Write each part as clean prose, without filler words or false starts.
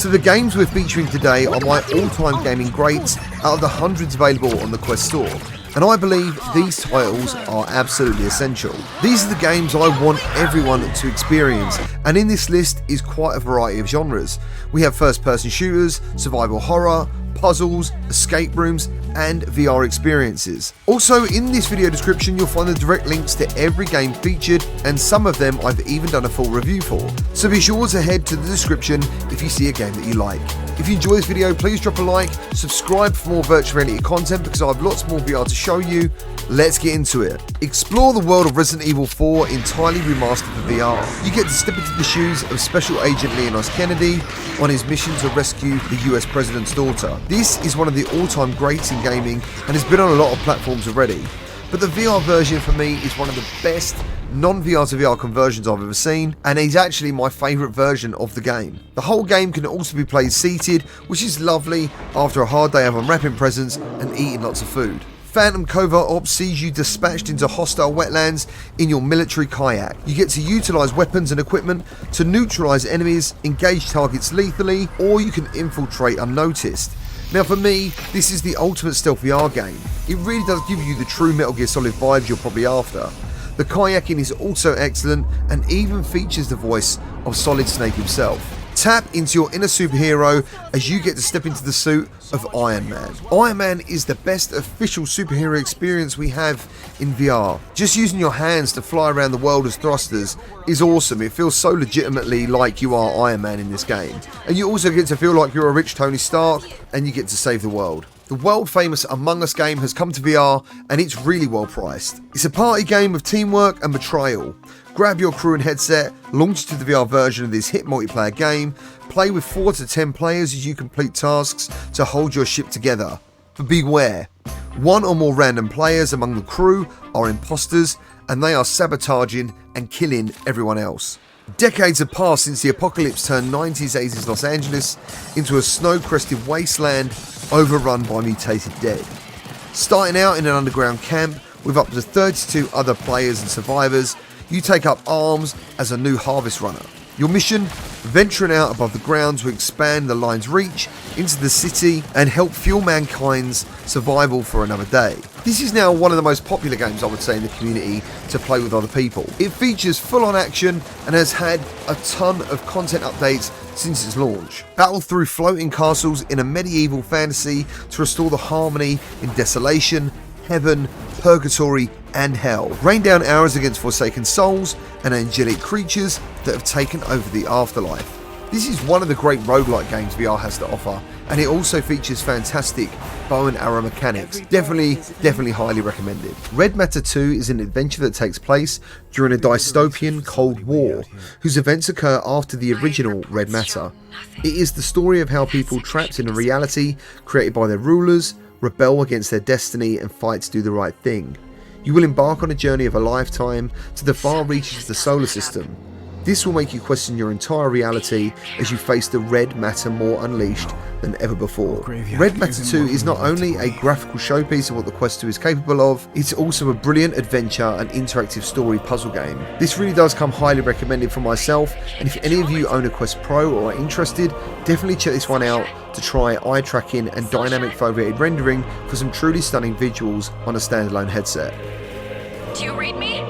So the games we're featuring today are my all-time gaming greats out of the hundreds available on the Quest store. And I believe these titles are absolutely essential. These are the games I want everyone to experience, and in this list is quite a variety of genres. We have first-person shooters, survival horror, puzzles, escape rooms, and VR experiences. Also, in this video description you'll find the direct links to every game featured, and some of them I've even done a full review for. So be sure to head to the description if you see a game that you like. If you enjoy this video, please drop a like, subscribe for more virtual reality content because I have lots more VR to show you. Let's get into it. Explore the world of Resident Evil 4 entirely remastered for VR. You get to step into the shoes of Special Agent Leon S. Kennedy on his mission to rescue the US President's daughter. This is one of the all-time greats in gaming and has been on a lot of platforms already. But the VR version for me is one of the best non-VR to VR conversions I've ever seen, and is actually my favourite version of the game. The whole game can also be played seated, which is lovely after a hard day of unwrapping presents and eating lots of food. Phantom Covert Ops sees you dispatched into hostile wetlands in your military kayak. You get to utilise weapons and equipment to neutralise enemies, engage targets lethally, or you can infiltrate unnoticed. Now for me, this is the ultimate stealth VR game. It really does give you the true Metal Gear Solid vibes you're probably after. The kayaking is also excellent and even features the voice of Solid Snake himself. Tap into your inner superhero as you get to step into the suit of Iron Man. Iron Man is the best official superhero experience we have in VR. Just using your hands to fly around the world as thrusters is awesome. It feels so legitimately like you are Iron Man in this game. And you also get to feel like you're a rich Tony Stark and you get to save the world. The world famous Among Us game has come to VR and it's really well priced. It's a party game of teamwork and betrayal. Grab your crew and headset, launch to the VR version of this hit multiplayer game, play with 4 to 10 players as you complete tasks to hold your ship together. But beware, one or more random players among the crew are imposters and they are sabotaging and killing everyone else. Decades have passed since the apocalypse turned 90s 80s Los Angeles into a snow-crested wasteland overrun by mutated dead. Starting out in an underground camp with up to 32 other players and survivors, you take up arms as a new harvest runner. Your mission? Venturing out above the ground to expand the line's reach into the city and help fuel mankind's survival for another day. This is now one of the most popular games I would say in the community to play with other people. It features full-on action and has had a ton of content updates since its launch. Battle through floating castles in a medieval fantasy to restore the harmony in desolation, heaven, purgatory and hell. Rain down arrows against forsaken souls and angelic creatures that have taken over the afterlife. This is one of the great roguelike games VR has to offer, and it also features fantastic bow and arrow mechanics. Definitely highly recommended. Red Matter 2 is an adventure that takes place during a dystopian Cold War, whose events occur after the original Red Matter. It is the story of how people trapped in a reality created by their rulers rebel against their destiny and fight to do the right thing. You will embark on a journey of a lifetime to the far reaches of the solar system. This will make you question your entire reality as you face the Red Matter more unleashed than ever before. Red Matter 2 is not only a graphical showpiece of what the Quest 2 is capable of, it's also a brilliant adventure and interactive story puzzle game. This really does come highly recommended from myself, and if any of you own a Quest Pro or are interested, definitely check this one out to try eye tracking and dynamic foveated rendering for some truly stunning visuals on a standalone headset. Do you read me?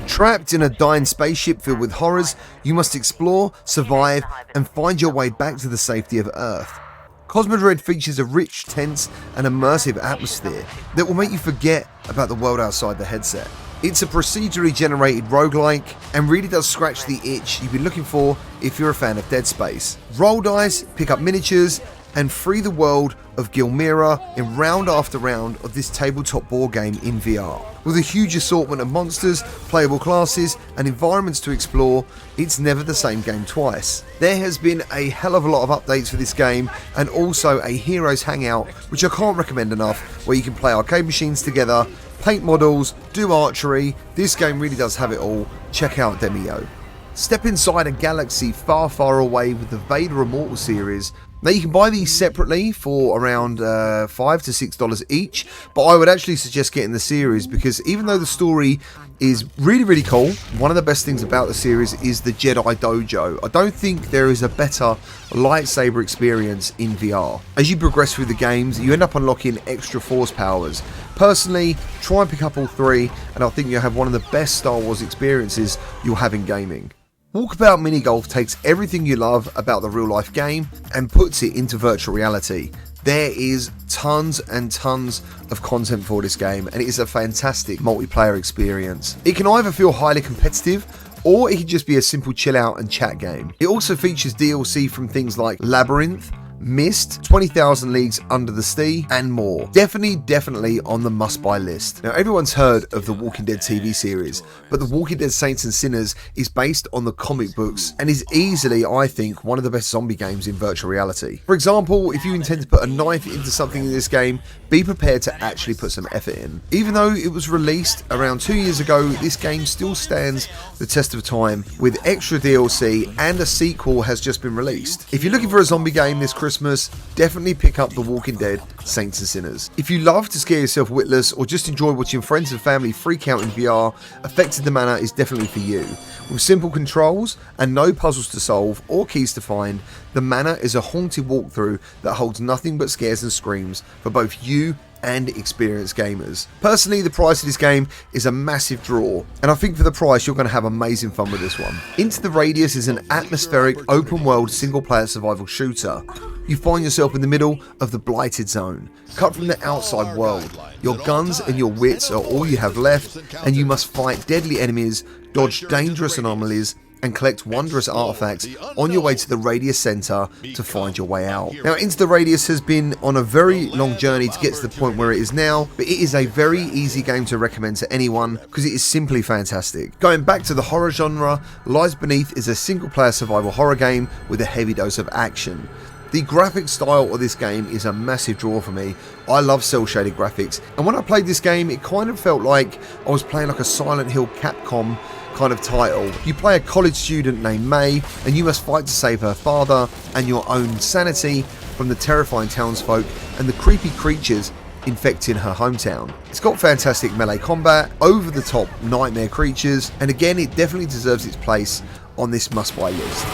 Trapped in a dying spaceship filled with horrors, you must explore, survive, and find your way back to the safety of Earth. Cosmodread features a rich, tense, and immersive atmosphere that will make you forget about the world outside the headset. It's a procedurally generated roguelike and really does scratch the itch you've been looking for if you're a fan of Dead Space. Roll dice, pick up miniatures, and free the world of Gilmira in round after round of this tabletop board game in VR. With a huge assortment of monsters, playable classes, and environments to explore, it's never the same game twice. There has been a hell of a lot of updates for this game, and also a Heroes Hangout, which I can't recommend enough, where you can play arcade machines together, paint models, do archery. This game really does have it all. Check out Demio. Step inside a galaxy far, far away with the Vader Immortal series, Now you can buy these separately for around $5 to $6 each, but I would actually suggest getting the series because even though the story is really cool, one of the best things about the series is the Jedi Dojo. I don't think there is a better lightsaber experience in VR. As you progress through the games, you end up unlocking extra force powers. Personally, try and pick up all three, and I think you'll have one of the best Star Wars experiences you'll have in gaming. Walkabout Mini Golf takes everything you love about the real life game and puts it into virtual reality. There is tons and tons of content for this game, and it is a fantastic multiplayer experience. It can either feel highly competitive, or it can just be a simple chill out and chat game. It also features DLC from things like Labyrinth, Mist, 20,000 Leagues Under the Sea, and more. Definitely on the must-buy list. Now, everyone's heard of the Walking Dead TV series, but The Walking Dead Saints and Sinners is based on the comic books and is easily, I think, one of the best zombie games in virtual reality. For example, if you intend to put a knife into something in this game, be prepared to actually put some effort in. Even though it was released around 2 years ago, this game still stands the test of time with extra DLC, and a sequel has just been released. If you're looking for a zombie game this Christmas, definitely pick up The Walking Dead Saints and Sinners. If you love to scare yourself witless or just enjoy watching friends and family freak out in VR, Affected the Manor is definitely for you. With simple controls and no puzzles to solve or keys to find, the Manor is a haunted walkthrough that holds nothing but scares and screams for both you and experienced gamers. Personally, the price of this game is a massive draw, and I think for the price you're going to have amazing fun with this one. Into the Radius is an atmospheric open world single player survival shooter. You find yourself in the middle of the Blighted Zone, cut from the outside world. Your guns and your wits are all you have left, and you must fight deadly enemies, dodge dangerous anomalies, and collect wondrous artifacts on your way to the Radius Center to find your way out. Now, Into the Radius has been on a very long journey to get to the point where it is now, but it is a very easy game to recommend to anyone because it is simply fantastic. Going back to the horror genre, Lies Beneath is a single player survival horror game with a heavy dose of action. The graphic style of this game is a massive draw for me. I love cel-shaded graphics, and when I played this game it kind of felt like I was playing like a Silent Hill Capcom kind of title. You play a college student named May, and you must fight to save her father and your own sanity from the terrifying townsfolk and the creepy creatures infecting her hometown. It's got fantastic melee combat, over-the-top nightmare creatures, and again it definitely deserves its place on this must-buy list.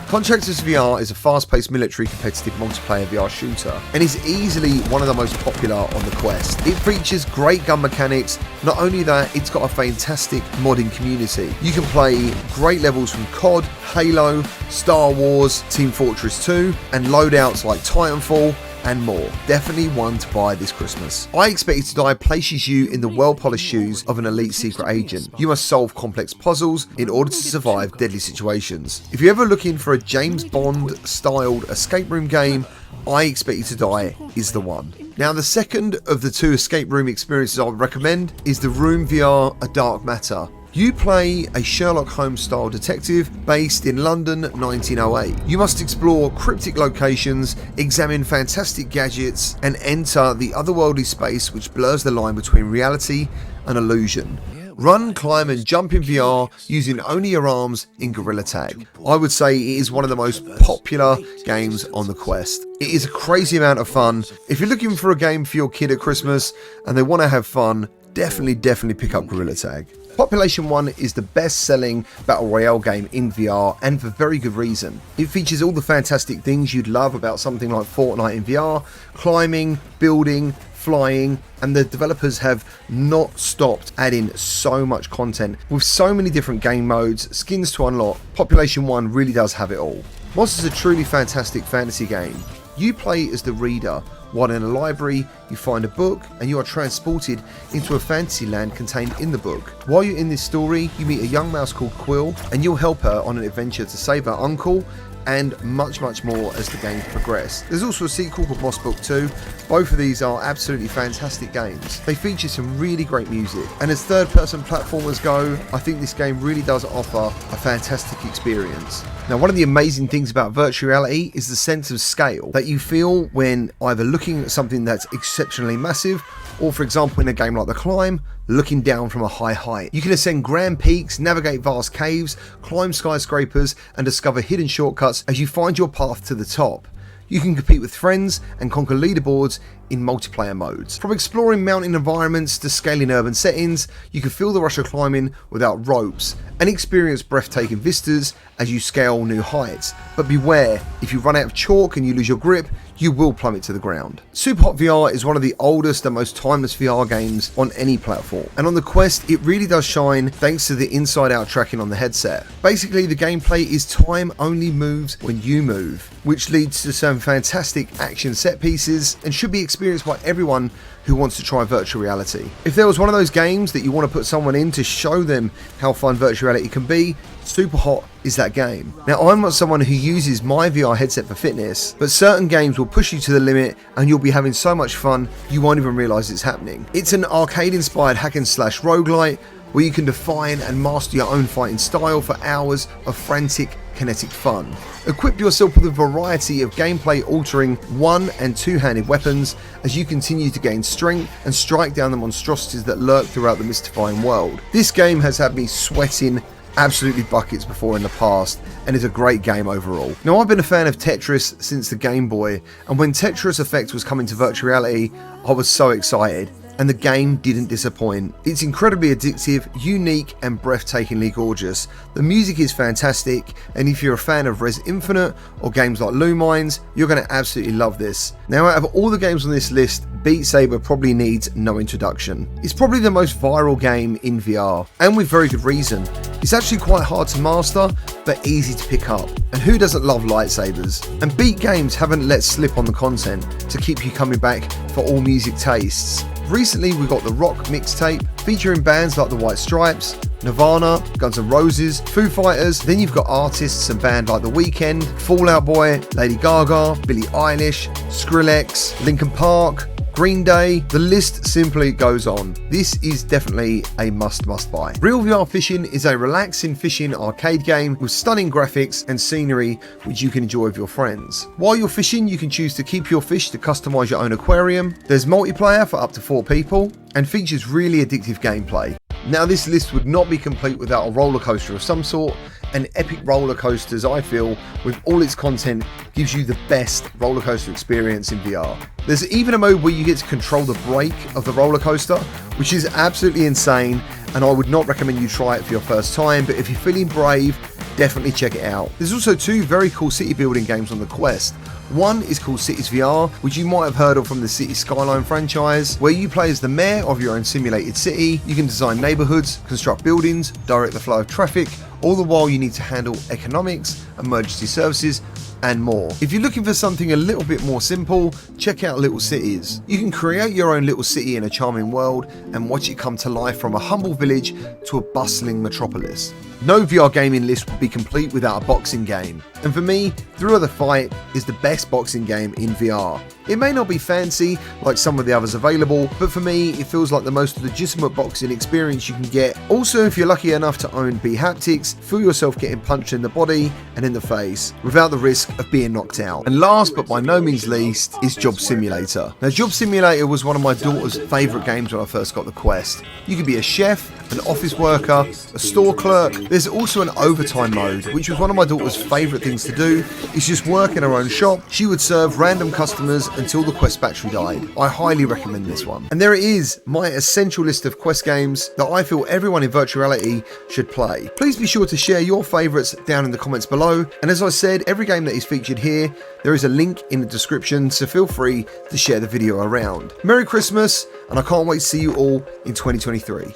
Contractors VR is a fast-paced military competitive multiplayer VR shooter and is easily one of the most popular on the Quest. It features great gun mechanics. Not only that, it's got a fantastic modding community. You can play great levels from COD, Halo, Star Wars, Team Fortress 2, and loadouts like Titanfall and more. Definitely one to buy this Christmas. I Expect You to Die places you in the well-polished shoes of an elite secret agent. You must solve complex puzzles in order to survive deadly situations. If you're ever looking for a James Bond styled escape room game, I Expect You to Die is the one. Now, the second of the two escape room experiences I would recommend is the Room VR A Dark Matter. You play a Sherlock Holmes style detective based in London 1908. You must explore cryptic locations, examine fantastic gadgets, and enter the otherworldly space which blurs the line between reality and illusion. Run, climb and jump in VR using only your arms in Gamertag. I would say it is one of the most popular games on the Quest. It is a crazy amount of fun. If you're looking for a game for your kid at Christmas and they want to have fun, definitely pick up Gamertag. Population 1 is the best-selling Battle Royale game in VR, and for very good reason. It features all the fantastic things you'd love about something like Fortnite in VR, climbing, building, flying, and the developers have not stopped adding so much content. With so many different game modes, skins to unlock, Population 1 really does have it all. Whilst it's a truly fantastic fantasy game, you play as the reader, while in a library you find a book and you are transported into a fantasy land contained in the book. While you're in this story, you meet a young mouse called Quill and you'll help her on an adventure to save her uncle, and much more as the games progress. There's also a sequel called Moss Book 2. Both of these are absolutely fantastic games. They feature some really great music, and as third-person platformers go, I think this game really does offer a fantastic experience. Now, one of the amazing things about virtual reality is the sense of scale that you feel when either looking looking at something that's exceptionally massive, or for example in a game like The Climb, looking down from a high height. You can ascend grand peaks, navigate vast caves, climb skyscrapers, and discover hidden shortcuts as you find your path to the top. You can compete with friends and conquer leaderboards in multiplayer modes. From exploring mountain environments to scaling urban settings, you can feel the rush of climbing without ropes and experience breathtaking vistas as you scale new heights. But beware, if you run out of chalk and you lose your grip, you will plummet to the ground. Superhot VR is one of the oldest and most timeless VR games on any platform, and on the Quest it really does shine thanks to the inside-out tracking on the headset. Basically, the gameplay is time only moves when you move, which leads to some fantastic action set pieces and should be experienced by everyone who wants to try virtual reality. If there was one of those games that you want to put someone in to show them how fun virtual reality can be, Superhot is that game. Now, I'm not someone who uses my VR headset for fitness, but certain games will push you to the limit and you'll be having so much fun you won't even realise it's happening. It's an arcade-inspired hack and slash roguelite where you can define and master your own fighting style for hours of frantic kinetic fun. Equip yourself with a variety of gameplay altering one and two-handed weapons as you continue to gain strength and strike down the monstrosities that lurk throughout the mystifying world. This game has had me sweating absolutely buckets before in the past and is a great game overall. Now, I've been a fan of Tetris since the Game Boy, and when Tetris Effect was coming to virtual reality, I was so excited. And the game didn't disappoint. It's incredibly addictive, unique, and breathtakingly gorgeous. The music is fantastic, and if you're a fan of Res Infinite or games like Lumines, you're going to absolutely love this. Now, out of all the games on this list, Beat Saber probably needs no introduction. It's probably the most viral game in VR, and with very good reason. It's actually quite hard to master, but easy to pick up. And who doesn't love lightsabers? And Beat Games haven't let slip on the content to keep you coming back for all music tastes. Recently we got the Rock mixtape featuring bands like the White Stripes, Nirvana, Guns N' Roses, Foo Fighters. Then you've got artists and bands like The Weeknd, Fall Out Boy, Lady Gaga, Billie Eilish, Skrillex, Linkin Park, Green Day. The list simply goes on. This is definitely a must buy. Real VR Fishing is a relaxing fishing arcade game with stunning graphics and scenery which you can enjoy with your friends. While you're fishing, you can choose to keep your fish to customize your own aquarium. There's multiplayer for up to 4 people and features really addictive gameplay. Now, this list would not be complete without a roller coaster of some sort, and Epic Roller Coasters, I feel, with all its content, gives you the best roller coaster experience in VR. There's even a mode where you get to control the brake of the roller coaster, which is absolutely insane, and I would not recommend you try it for your first time, but if you're feeling brave, definitely check it out. There's also 2 very cool city building games on the Quest. One is called Cities VR, which you might have heard of from the City Skyline franchise, where you play as the mayor of your own simulated city. You can design neighbourhoods, construct buildings, direct the flow of traffic, all the while you need to handle economics, emergency services, and more. If you're looking for something a little bit more simple, check out Little Cities. You can create your own little city in a charming world and watch it come to life from a humble village to a bustling metropolis. No VR gaming list would be complete without a boxing game, and for me, Thrill of the Fight is the best boxing game in VR. It may not be fancy like some of the others available, but for me it feels like the most legitimate boxing experience you can get. Also, if you're lucky enough to own B-Haptics, feel yourself getting punched in the body and in the face without the risk of being knocked out. And last but by no means least is Job Simulator. Now, Job Simulator was one of my daughter's favourite games when I first got the Quest. You could be a chef, an office worker, a store clerk. There's also an overtime mode, which was one of my daughter's favourite things to do. It's just work in her own shop. She would serve random customers until the Quest battery died. I highly recommend this one. And there it is, my essential list of Quest games that I feel everyone in virtual reality should play. Please be sure to share your favourites down in the comments below. And as I said, every game that is featured here, there is a link in the description, so feel free to share the video around. Merry Christmas, and I can't wait to see you all in 2023.